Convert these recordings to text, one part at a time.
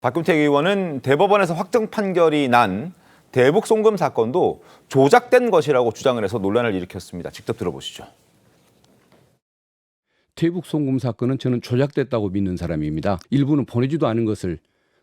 박균택 의원은 대법원에서 확정 판결이 난 대북 송금 사건도 조작된 것이라고 주장을 해서 논란을 일으켰습니다. 직접 들어보시죠. 대북 송금 사건은 저는 조작됐다고 믿는 사람입니다. 일부는 보내지도 않은 것을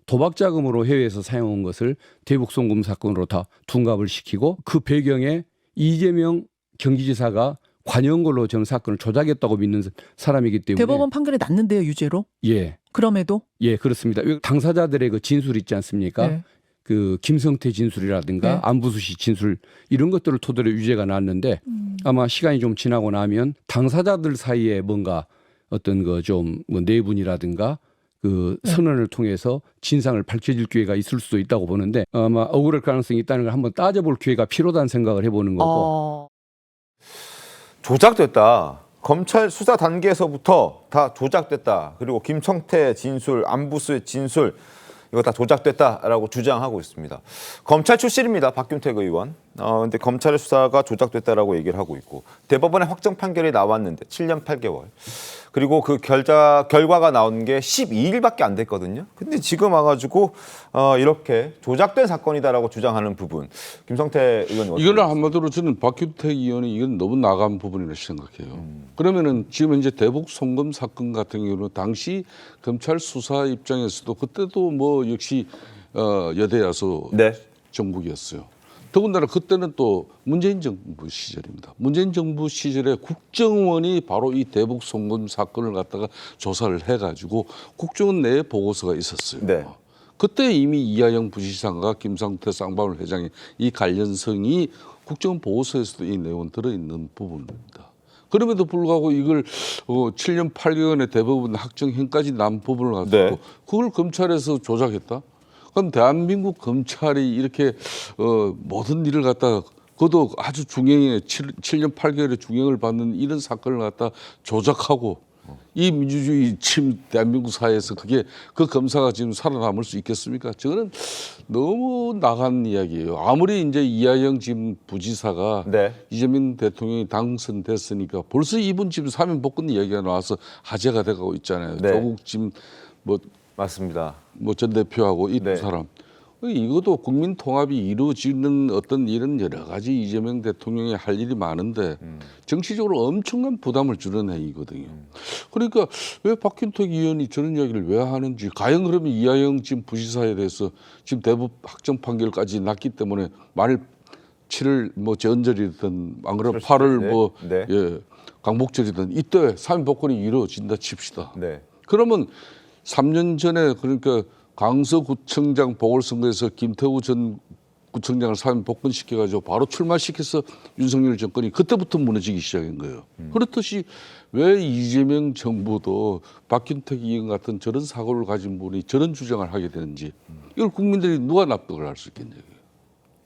도박 자금으로 해외에서 사용한 것을 대북 송금 사건으로 다 둔갑을 시키고 그 배경에 이재명 경기지사가 관여한 걸로 저는 사건을 조작했다고 믿는 사람이기 때문에 대법원 판결이 났는데요, 유죄로? 예. 그럼에도? 예, 그렇습니다. 당사자들의 그 진술 있지 않습니까? 네. 그 김성태 진술이라든가 네. 안부수 씨 진술 이런 것들을 토대로 유죄가 났는데 아마 시간이 좀 지나고 나면 당사자들 사이에 뭔가 어떤 그 좀 뭐 내분이라든가 그 선언을 통해서 진상을 밝혀질 기회가 있을 수도 있다고 보는데 아마 억울할 가능성이 있다는 걸 한번 따져볼 기회가 필요하다는 생각을 해보는 거고. 조작됐다. 검찰 수사 단계에서부터 다 조작됐다. 그리고 김성태 진술, 안부수의 진술 이거 다 조작됐다라고 주장하고 있습니다. 검찰 출신입니다. 박균택 의원. 근데 검찰의 수사가 조작됐다라고 얘기를 하고 있고 대법원의 확정 판결이 나왔는데 7년 8개월. 그리고 그 결과가 나온 게 12일밖에 안 됐거든요. 근데 지금 와가지고 이렇게 조작된 사건이다라고 주장하는 부분. 김성태 의원이 이거는 한마디로 저는 박균택 의원이 이건 너무 나간 부분이라고 생각해요. 그러면은 지금 이제 대북 송금 사건 같은 경우는 당시 검찰 수사 입장에서도 그때도 뭐 역시 여대야수 네. 정국이었어요. 더군다나 그때는 또 문재인 정부 시절입니다. 문재인 정부 시절에 국정원이 바로 이 대북 송금 사건을 갖다가 조사를 해가지고 국정원 내에 보고서가 있었어요. 네. 그때 이미 이하영 부시장과 김상태 쌍방울 회장의 이 관련성이 국정원 보고서에서도 이 내용은 들어있는 부분입니다. 그럼에도 불구하고 이걸 7년 8개월의 대법원 확정형까지 난 부분을 가지고 네. 그걸 검찰에서 조작했다? 그럼 대한민국 검찰이 이렇게 모든 일을 갖다 그것도 아주 중형의 7년 8개월의 중형을 받는 이런 사건을 갖다 조작하고 이 민주주의 침 대한민국 사회에서 그게 그 검사가 지금 살아남을 수 있겠습니까? 저는 너무 나간 이야기예요. 아무리 이제 이하영 지금 부지사가 네. 이재명 대통령이 당선됐으니까 벌써 이분 지금 사면 복권 이야기가 나와서 화제가 돼가고 있잖아요. 네. 조국 지금 맞습니다. 뭐 전 대표하고 이 두 네. 사람. 이것도 국민 통합이 이루어지는 어떤 이런 여러 가지 이재명 대통령이 할 일이 많은데 정치적으로 엄청난 부담을 주는 행위거든요. 그러니까 왜 박균택 의원이 저런 이야기를 왜 하는지 과연 그러면 이하영 지금 부지사에 대해서 지금 대법 확정 판결까지 났기 때문에 만일 7월 뭐 전절이든 안 그러면 8월 뭐 네. 예, 강복절이든 이때 사면 복권이 이루어진다 칩시다. 네. 그러면 3년 전에 그러니까 강서구청장 보궐선거에서 김태우 전 구청장을 사면 복권시켜가지고 바로 출마시켜서 윤석열 정권이 그때부터 무너지기 시작한 거예요. 그렇듯이 왜 이재명 정부도 박균택 의원 같은 저런 사고를 가진 분이 저런 주장을 하게 되는지 이걸 국민들이 누가 납득을 할 수 있겠냐고요.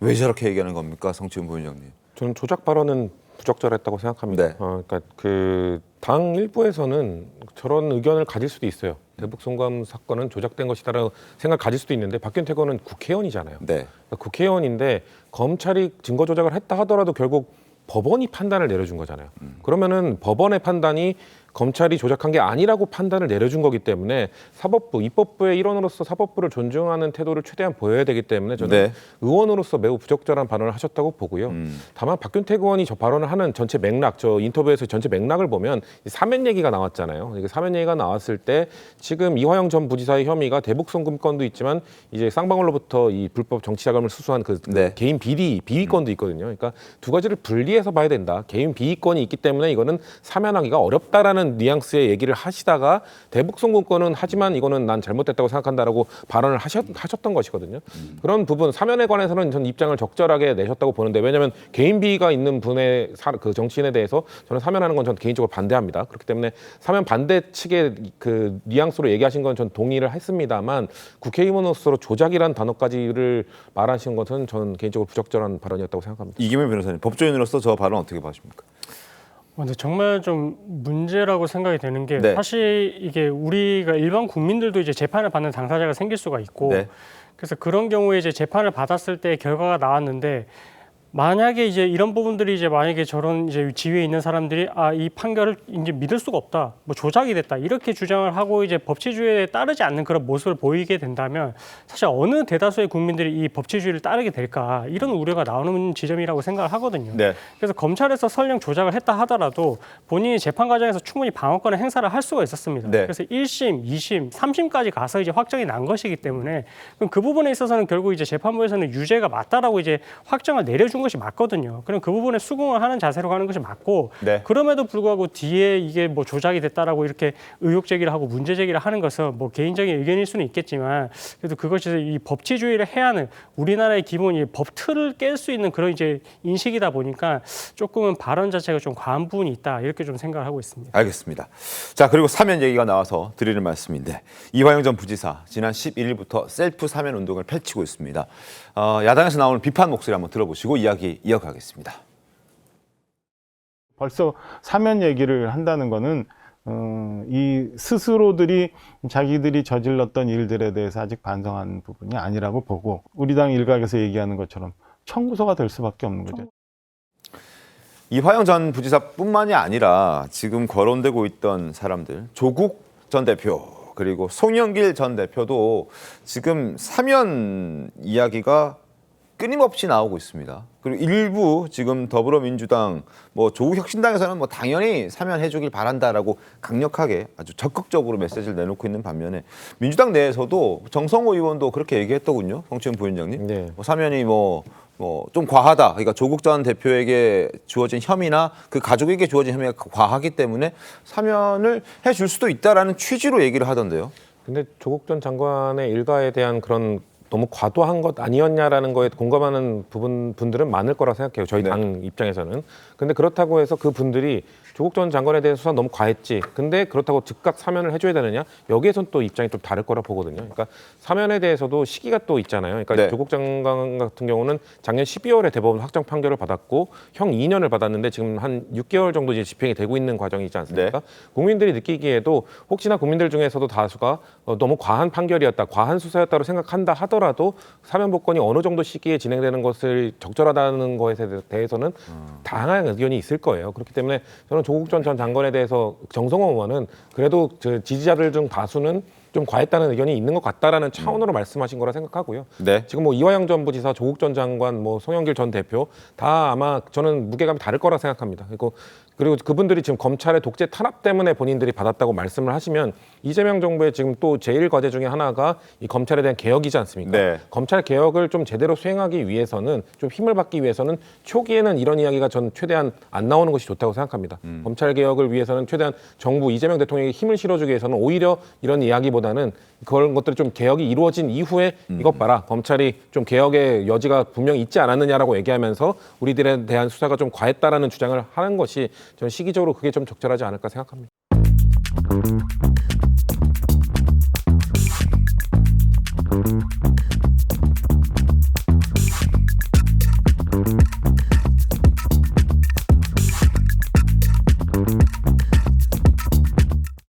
왜 저렇게 얘기하는 겁니까, 성치훈 부위원장님? 저는 조작 발언은 부적절했다고 생각합니다. 네. 그러니까 그 당 일부에서는 저런 의견을 가질 수도 있어요. 대북 송금 사건은 조작된 것이다라는 생각을 가질 수도 있는데 박균택 의원은 국회의원이잖아요. 네. 그러니까 국회의원인데 검찰이 증거 조작을 했다 하더라도 결국 법원이 판단을 내려준 거잖아요. 그러면은 법원의 판단이 검찰이 조작한 게 아니라고 판단을 내려준 거기 때문에 사법부, 입법부의 일원으로서 사법부를 존중하는 태도를 최대한 보여야 되기 때문에 저는 네. 의원으로서 매우 부적절한 발언을 하셨다고 보고요. 다만 박균택 의원이 저 발언을 하는 전체 맥락, 저 인터뷰에서 전체 맥락을 보면 사면 얘기가 나왔잖아요. 이게 사면 얘기가 나왔을 때 지금 이화영 전 부지사의 혐의가 대북 송금건도 있지만 이제 쌍방울로부터 이 불법 정치 자금을 수수한 그 네. 개인 비위건도 있거든요. 그러니까 두 가지를 분리해서 봐야 된다. 개인 비위건이 있기 때문에 이거는 사면하기가 어렵다라는 뉘앙스의 얘기를 하시다가 대북 송금권은 하지만 이거는 난 잘못됐다고 생각한다라고 발언을 하셨던 것이거든요. 그런 부분 사면에 관해서는 전 입장을 적절하게 내셨다고 보는데 왜냐하면 개인 비위가 있는 분의 그 정치인에 대해서 저는 사면하는 건 전 개인적으로 반대합니다. 그렇기 때문에 사면 반대 측의 그 뉘앙스로 얘기하신 건 전 동의를 했습니다만 국회의원으로서 조작이란 단어까지를 말하신 것은 저는 개인적으로 부적절한 발언이었다고 생각합니다. 이기명 변호사님, 법조인으로서 저 발언 어떻게 봐십니까? 근데 정말 좀 문제라고 생각이 되는 게 네. 사실 이게 우리가 일반 국민들도 이제 재판을 받는 당사자가 생길 수가 있고 네. 그래서 그런 경우에 이제 재판을 받았을 때 결과가 나왔는데 만약에 이제 이런 부분들이 이제 만약에 저런 이제 지위에 있는 사람들이 이 판결을 이제 믿을 수가 없다, 뭐 조작이 됐다 이렇게 주장을 하고 이제 법치주의에 따르지 않는 그런 모습을 보이게 된다면 사실 어느 대다수의 국민들이 이 법치주의를 따르게 될까 이런 우려가 나오는 지점이라고 생각을 하거든요. 네. 그래서 검찰에서 설령 조작을 했다 하더라도 본인이 재판 과정에서 충분히 방어권을 행사를 할 수가 있었습니다. 네. 그래서 1심, 2심, 3심까지 가서 이제 확정이 난 것이기 때문에 그럼 그 부분에 있어서는 결국 이제 재판부에서는 유죄가 맞다라고 이제 확정을 내려준 것이 맞거든요. 그럼 그 부분에 수긍을 하는 자세로 가는 것이 맞고 네. 그럼에도 불구하고 뒤에 이게 뭐 조작이 됐다라고 이렇게 의혹 제기를 하고 문제 제기를 하는 것은 뭐 개인적인 의견일 수는 있겠지만 그래도 그것이 이 법치주의를 해야 하는 우리나라의 기본 이 법 틀을 깰 수 있는 그런 이제 인식이다 보니까 조금은 발언 자체가 좀 과한 부분이 있다 이렇게 좀 생각을 하고 있습니다. 알겠습니다. 자, 그리고 사면 얘기가 나와서 드리는 말씀인데 이화영 전 부지사 지난 11일부터 셀프 사면 운동을 펼치고 있습니다. 야당에서 나오는 비판 목소리 한번 들어보시고 이야기 이어가겠습니다. 벌써 사면 얘기를 한다는 거는 이 스스로들이 자기들이 저질렀던 일들에 대해서 아직 반성한 부분이 아니라고 보고 우리 당 일각에서 얘기하는 것처럼 청구서가 될 수밖에 없는 거죠. 이화영 전 부지사뿐만이 아니라 지금 거론되고 있던 사람들 조국 전 대표 그리고 송영길 전 대표도 지금 사면 이야기가 끊임없이 나오고 있습니다. 그리고 일부 지금 더불어민주당 조국혁신당에서는 당연히 사면해주길 바란다라고 강력하게 아주 적극적으로 메시지를 내놓고 있는 반면에 민주당 내에서도 정성호 의원도 그렇게 얘기했더군요. 성추행 부위원장님. 네. 사면이 좀 과하다. 그러니까 조국 전 대표에게 주어진 혐의나 그 가족에게 주어진 혐의가 과하기 때문에 사면을 해줄 수도 있다라는 취지로 얘기를 하던데요. 근데 조국 전 장관의 일가에 대한 그런 너무 과도한 것 아니었냐라는 거에 공감하는 분들은 많을 거라 생각해요. 저희 네. 당 입장에서는. 근데 그렇다고 해서 그 분들이 조국 전 장관에 대한 수사 너무 과했지. 근데 그렇다고 즉각 사면을 해줘야 되느냐? 여기에선 또 입장이 좀 다를 거라 보거든요. 그러니까 사면에 대해서도 시기가 또 있잖아요. 그러니까 네. 조국 장관 같은 경우는 작년 12월에 대법원 확정 판결을 받았고 형 2년을 받았는데 지금 한 6개월 정도 이제 집행이 되고 있는 과정이지 않습니까? 네. 국민들이 느끼기에도 혹시나 국민들 중에서도 다수가 너무 과한 판결이었다, 과한 수사였다고 생각한다 하더라도 사면 복권이 어느 정도 시기에 진행되는 것을 적절하다는 것에 대해서는 다양한 의견이 있을 거예요. 그렇기 때문에 저는 조국 전 장관에 대해서 정성호 의원은 그래도 지지자들 중 다수는 좀 과했다는 의견이 있는 것 같다라는 차원으로 말씀하신 거라 생각하고요. 네. 지금 이화영 전 부지사, 조국 전 장관, 송영길 전 대표 다 아마 저는 무게감이 다를 거라 생각합니다. 그리고 그분들이 지금 검찰의 독재 탄압 때문에 본인들이 받았다고 말씀을 하시면 이재명 정부의 지금 또 제일 과제 중에 하나가 이 검찰에 대한 개혁이지 않습니까? 네. 검찰 개혁을 좀 제대로 수행하기 위해서는 좀 힘을 받기 위해서는 초기에는 이런 이야기가 전 최대한 안 나오는 것이 좋다고 생각합니다. 검찰 개혁을 위해서는 최대한 정부 이재명 대통령에게 힘을 실어주기 위해서는 오히려 이런 이야기보다는 그런 것들이 좀 개혁이 이루어진 이후에 이것 봐라 검찰이 좀 개혁의 여지가 분명히 있지 않았느냐라고 얘기하면서 우리들에 대한 수사가 좀 과했다라는 주장을 하는 것이 저는 시기적으로 그게 좀 적절하지 않을까 생각합니다.